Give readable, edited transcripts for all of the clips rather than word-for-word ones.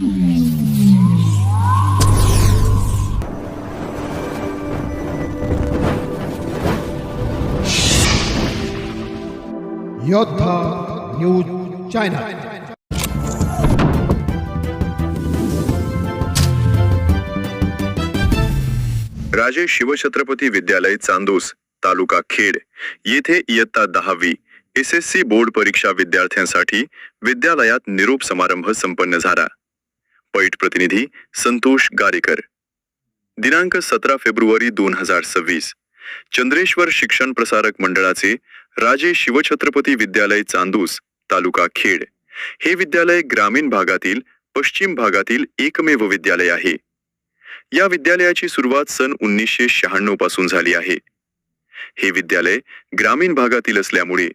योद्धा news channel. राजे शिवछत्रपती विद्यालय चांदूस, तालुका खेड येथे इयत्ता 10वी SSC बोर्ड परीक्षा विद्यार्थ्यांसाठी विद्यालयात निरोप समारंभ संपन्न झाला। पैठ प्रतिनिधी संतोष गारेकर। दिनांक 17 फेब्रुवारी 2026 चंद्रेश्वर शिक्षण प्रसारक मंडळाचे राजे शिवछत्रपती विद्यालय चांदूस, तालुका खेड हे विद्यालय ग्रामीण भागातील पश्चिम भागातील एकमेव विद्यालय आहे। या विद्यालयाची सुरुवात सन 1996 पासून झाली आहे। हे विद्यालय ग्रामीण भागातील असल्यामुळे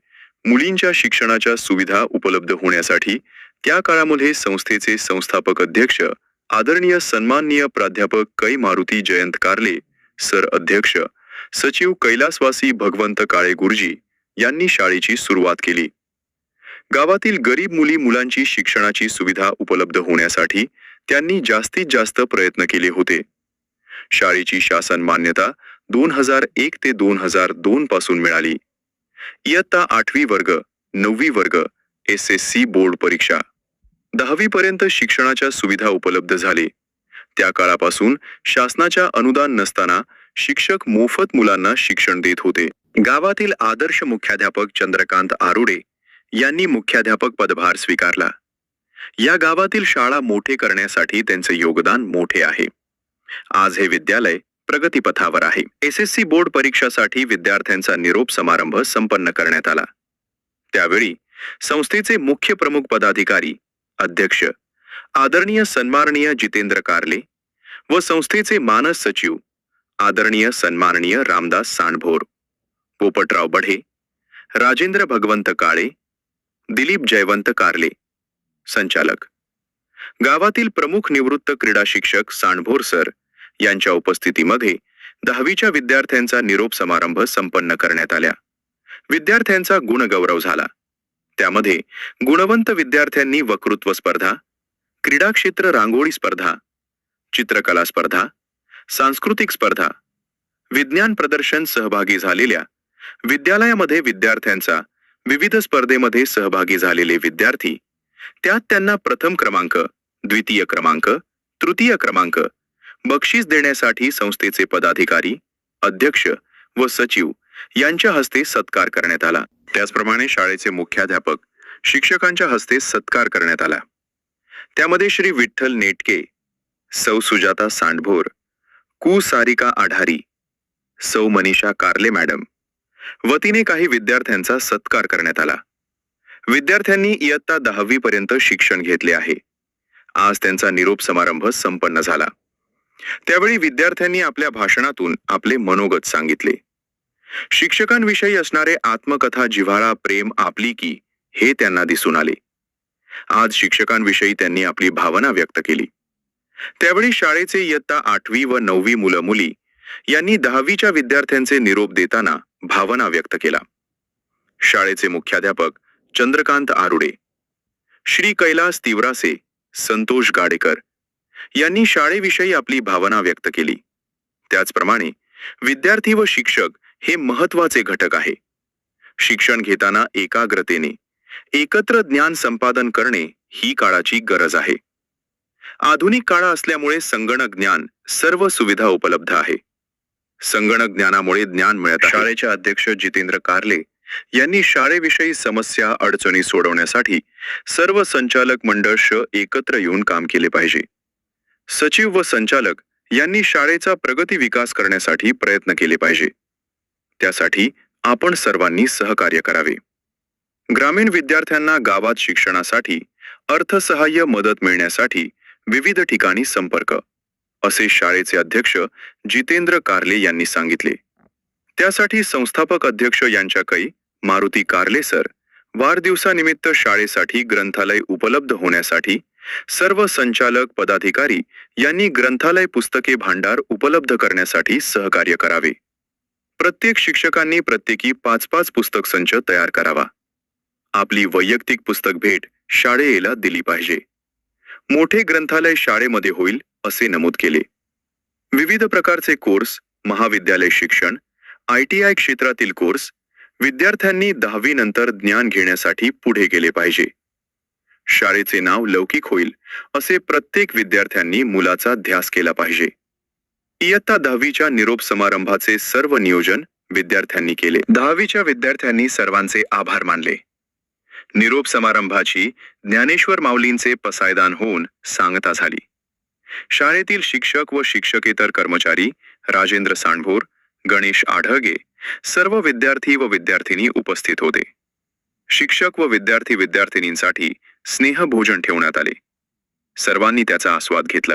मुलींच्या शिक्षणाच्या सुविधा उपलब्ध होण्यासाठी त्या काळामध्ये संस्थेचे संस्थापक अध्यक्ष आदरणीय सन्माननीय प्राध्यापक कै मारुती जयंत कारले सर, अध्यक्ष सचिव कैलासवासी भगवंत काळे गुरुजी यांनी शाळेची सुरुवात केली। गावातील गरीब मुलांची शिक्षणाची सुविधा उपलब्ध होण्यासाठी त्यांनी जास्तीत जास्त प्रयत्न केले होते। शाळेची शासन मान्यता 2001 ते 2002 पासून मिळाली। इयत्ता 8वी वर्ग, 9वी वर्ग SSC बोर्ड परीक्षा, 10वी पर्यंत शिक्षणाच्या सुविधा उपलब्ध झाले। त्या काळापासून शासनाच्या अनुदान नसताना शिक्षक मोफत मुलांना शिक्षण देत होते। गावातील आदर्श मुख्याध्यापक चंद्रकांत आरुडे यांनी मुख्याध्यापक पदभार स्वीकारला। या गावातील शाळा मोठे करण्यासाठी त्यांचे योगदान मोठे आहे। आज हे विद्यालय प्रगतीपथावर आहे। SSC बोर्ड परीक्षासाठी विद्यार्थ्यांचा निरोप समारंभ संपन्न करण्यात आला। त्यावेळी संस्थेचे मुख्य प्रमुख पदाधिकारी अध्यक्ष आदरणीय सन्माननीय जितेंद्र कारले व संस्थेचे मानस सचिव आदरणीय सन्माननीय रामदास सांडभोर, पोपटराव बढे, राजेंद्र भगवंत काळे, दिलीप जयवंत कारले संचालक, गावातील प्रमुख निवृत्त क्रीडा शिक्षक सांडभोर सर यांच्या उपस्थितीमध्ये 10वीच्या विद्यार्थ्यांचा निरोप समारंभ संपन्न करण्यात आला। विद्यार्थ्यांचा गुणगौरव झाला। त्यामध्ये गुणवंत विद्यार्थ्यांनी वक्तृत्व स्पर्धा, क्रीडा क्षेत्र रांगोळी स्पर्धा, चित्रकला स्पर्धा, सांस्कृतिक स्पर्धा, विज्ञान प्रदर्शन सहभागी झालेल्या विद्यालयामध्ये विद्यार्थ्यांचा विविध स्पर्धेमध्ये सहभागी झालेले विद्यार्थी, त्यात त्यांना प्रथम क्रमांक, द्वितीय क्रमांक, तृतीय क्रमांक बक्षीस देण्यासाठी संस्थेचे पदाधिकारी, अध्यक्ष व सचिव यांच्या हस्ते सत्कार करण्यात आला। त्याचप्रमाणे शाळेचे मुख्याध्यापक, शिक्षकांच्या हस्ते सत्कार करण्यात आला। त्यामध्ये श्री विठ्ठल नेटके, सौ सुजाता सांडभोर, कु सारिका आढारी, सौ मनीषा कारले मॅडम वतीने काही विद्यार्थ्यांचा सत्कार करण्यात आला। विद्यार्थ्यांनी इयत्ता 10वी पर्यंत शिक्षण घेतले आहे। आज त्यांचा निरोप समारंभ संपन्न झाला। त्यावेळी विद्यार्थ्यांनी आपल्या भाषणातून आपले मनोगत सांगितले। शिक्षकांविषयी असणारे आत्मकथा, जिव्हाळा, प्रेम, आपुलकी हे त्यांना दिसून आले। आज शिक्षकांविषयी त्यांनी आपली भावना व्यक्त केली। त्यावेळी शाळेचे इयत्ता 8वी व 9वी मुलं-मुली यांनी 10वीच्या विद्यार्थ्यांचे निरोप देताना भावना व्यक्त केला। शाळेचे मुख्याध्यापक चंद्रकांत आरुडे, श्री कैलास तिवरासे, संतोष गाडेकर यांनी शाळेविषयी आपली भावना व्यक्त केली। त्याचप्रमाणे विद्यार्थी व शिक्षक हे महत्त्वाचे घटक आहे। शिक्षण घेताना एकाग्रतेने एकत्र ज्ञान संपादन करणे ही काळाची गरज आहे। आधुनिक काळ असल्यामुळे संगणक ज्ञान सर्व सुविधा उपलब्ध आहे। संगणक ज्ञानामुळे ज्ञान मिळत आहे। शाळेचे अध्यक्ष जितेंद्र कारले यांनी शाळेविषयी समस्या अडचणी सोडवण्यासाठी सर्व संचालक मंडळ एकत्र येऊन काम केले पाहिजे। सचिव व संचालक यांनी शाळेचा प्रगती विकास करण्यासाठी प्रयत्न केले पाहिजे। त्यासाठी आपण सर्वांनी सहकार्य करावे। ग्रामीण विद्यार्थ्यांना गावात शिक्षणासाठी अर्थसहाय्य मदत मिळण्यासाठी विविध ठिकाणी संपर्क, असे शाळेचे अध्यक्ष जितेंद्र कारले यांनी सांगितले। त्यासाठी संस्थापक अध्यक्ष यांच्या कै मारुती कारले सर वाढदिवसानिमित्त शाळेसाठी ग्रंथालय उपलब्ध होण्यासाठी सर्व संचालक पदाधिकारी यांनी ग्रंथालय पुस्तके भांडार उपलब्ध करण्यासाठी सहकार्य करावे। प्रत्येक शिक्षकांनी प्रत्येकी 5-5 पुस्तक संच तयार करावा। आपली वैयक्तिक पुस्तक भेट शाळेला दिली पाहिजे। मोठे ग्रंथालय शाळेमध्ये होईल असे नमूद केले. विविध प्रकारचे कोर्स, महाविद्यालय शिक्षण, ITI क्षेत्रातील कोर्स विद्यार्थ्यांनी 10वी नंतर ज्ञान घेण्यासाठी पुढे गेले पाहिजे. शाळेचे नाव लौकिक होईल असे प्रत्येक विद्यार्थ्यांनी मुलाचा ध्यास केला पाहिजे. इयत्ता 10वीच्या निरोप समारंभाचे सर्व नियोजन विद्यार्थ्यांनी केले. 10वीच्या विद्यार्थ्यांनी सर्वांचे आभार मानले. निरोप समारंभाची ज्ञानेश्वर माऊलींचे पसायदान होऊन सांगता झाली. शाळेतील शिक्षक व शिक्षकेतर कर्मचारी, राजेंद्र सांडभोर, गणेश आढळगे, सर्व विद्यार्थी व विद्यार्थिनी उपस्थित होते. शिक्षक व विद्यार्थी विद्यार्थिनींसाठी स्नेहभोजन ठेवण्यात आले. सर्वांनी त्याचा आस्वाद घेतला.